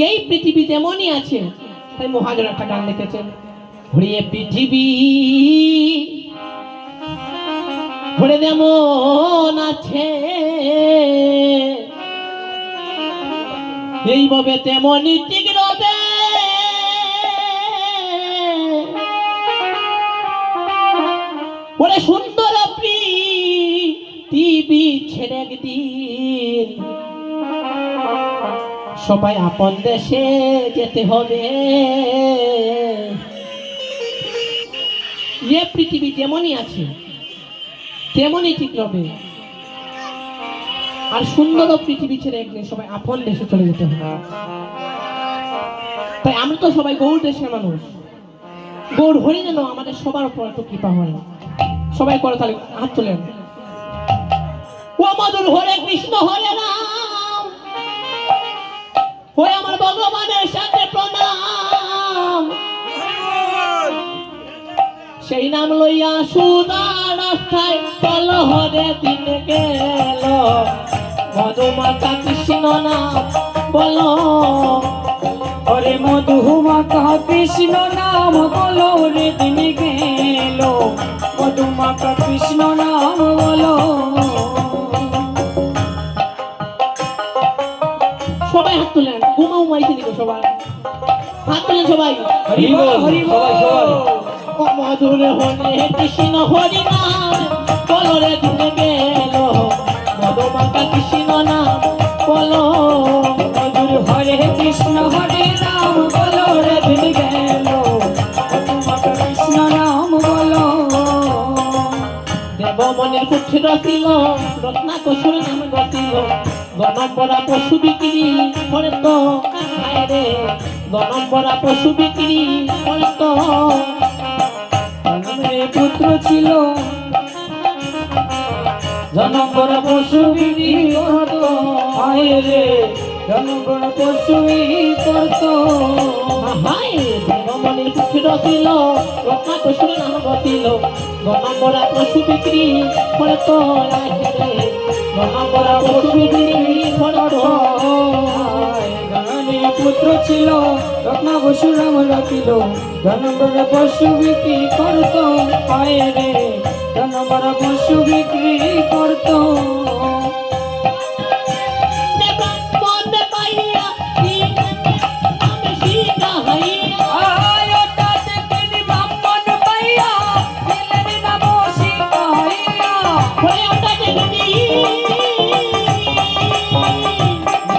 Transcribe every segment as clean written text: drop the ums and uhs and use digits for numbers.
এই পৃথিবী তেমনই আছে। তাই মহাজন একটা গান লিখেছেন, ঘুরিয়ে পৃথিবী ঘুরে যেমন আছে এইভাবে তেমনই ঠিক রবে। ওরে সুন্দর পৃথিবী ছেড়ে একদিন সবাই আপন দেশে যেতে হবে। যে পৃথিবী যেমনই আছে তেমনই ঠিক রবে, আর সুন্দর পৃথিবী ছেড়ে একদিন সবাই আপন দেশে চলে যেতে হবে। তাই আমরা তো সবাই গৌর দেশের মানুষ, গৌর হরি যেন আমাদের সবার উপর একটু কৃপা হয়। সবাই করে তাহলে হাত তোলেন। ও মধুর হরে কৃষ্ণ হরে রাম, ওই আমার ভগবানের সাথে প্রণাম। সেই নাম লইয়া সুদা রাস্তায় চল হরে দিন গেল, মধুমাতা কৃষ্ণ নাম বলো। হরে মধুমাতা কৃষ্ণ নাম বলো রে দিন গেল, মধুমাতা কৃষ্ণ নাম বলো। সবাই হাত তুলেন, ঘুমা উমাইছে দিকে সবাই হাত তুলেন সবাই। হরি বল হরি বল। ও মধুর হরে কৃষ্ণ হরি নাম বলো রে দিন গেল, মধুমাতা কৃষ্ণ নাম বলো। মধুর হরে কৃষ্ণ হরে নাম বলো রে দিন গেল, মধুমাতা কৃষ্ণ নাম বলো। দেবমণির পুত্র ছিল রত্নাকসুর নাম গছিল, গণম্বরা পশু বিক্রি করে তো রে, গণম্বরা পশু বিক্রি করে তো। পুত্র ছিল জনগণ পশু বিক্রি করত, হায় রে জনগণ পশু করত। হায় দেবমণির পুত্র ছিল রত্নাকসুর নাম গছিল, গণম্বরা পশু বিক্রি করে তো রে, গণম্বরা পশু বিক্রি করে তো। পুত্র ছিল রত্না বসু রাম রাখিল, জনগণ পশু বিক্রি করত, হায় রে জনগণ পশু বিক্রি করত।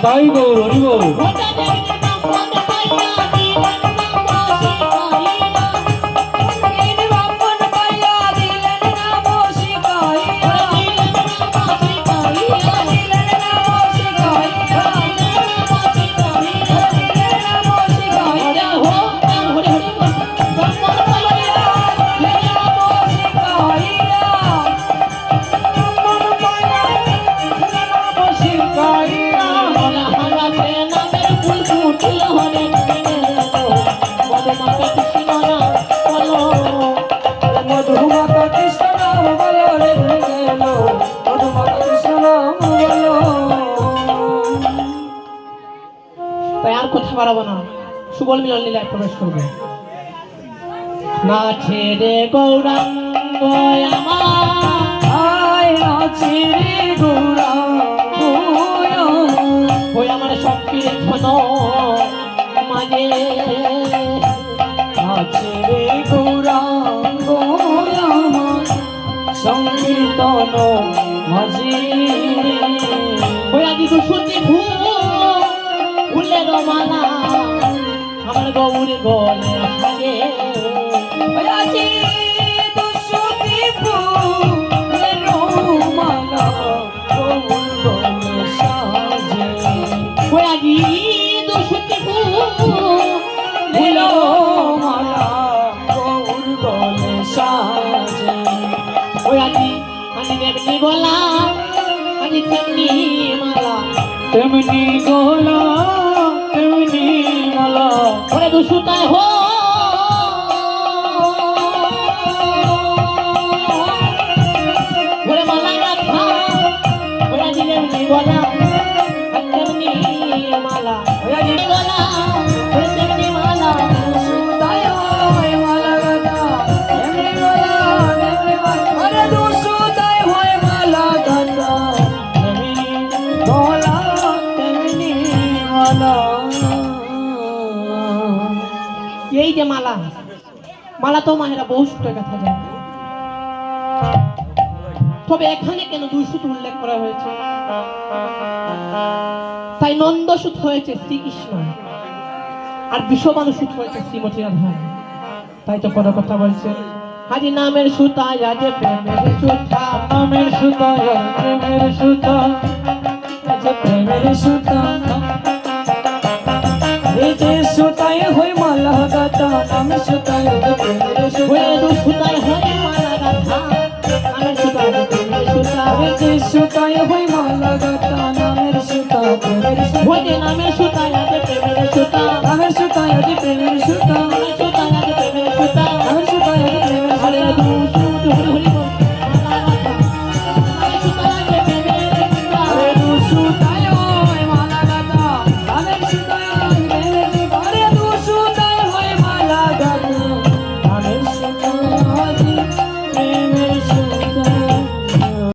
তাই গৌর হরি বল। তাই আর কথা বাড়াবো না, সুবল মিলন লীলায় প্রবেশ করবে। না ছেড়ে গৌরাঙ্গ আমার, আছে রে গৌরাঙ্গ ওই আমার শক্তির ধন মাঝে, আছে রে গৌরাঙ্গ আমার সংকীর্তন মাঝে। ওই আদি দুশুতি ফুলের মালা আমার গৌরে গলে সাজে, আছে দুশুতি ফুলের মালা গৌর গলে সাজে। ওই আদি দুশুতি ফুলের মালা গৌর গলে সাজে। ওই আদি আমি তেমনি গলা, আমি তেমনি মালা, তেমনি গলা তেমনি মালা। ওরে দুশুতায় হো ওরে মালা গাথা, ওরা দিলেন গলা তেমনি মালা, ওরা দিলেন গলা এই যে মালা, মালা তো মায়েরা বহু সূত্রে কথা যায়, তবে এখানে কেন 2 সুত উল্লেখ করা হয়েছে? তাই নন্দসূত হয়েছে শ্রীকৃষ্ণ, আর বিষবাণু সুত হয়েছে শ্রীমতী রাধা। তাই তো কোনো কথা বলছে, হাজি নামের সুতা আজ প্রেমের সুতা, নামের সুতা প্রেমের সুতা, আজ প্রেমের সুতা, এই যে সুতায় হই মালা গাথা, নামের সুতায় আজ প্রেমের সুতা, হয়ে 2 সুতায় হয় মালা গাথা, নামের সুতা আজ প্রেমের সুতা, এই যে সুতায় হই মালা গাথা, নামের সুতা প্রেমের সুতা, হয়ে নামের সুতা আজ প্রেমের সুতা, নামের সুতায় আজ প্রেমের সুতা, নামের সুতা আজ প্রেমের সুতা, নামের সুতায় আজ প্রেমের আরে সুতা। 2 সুত হরি হরি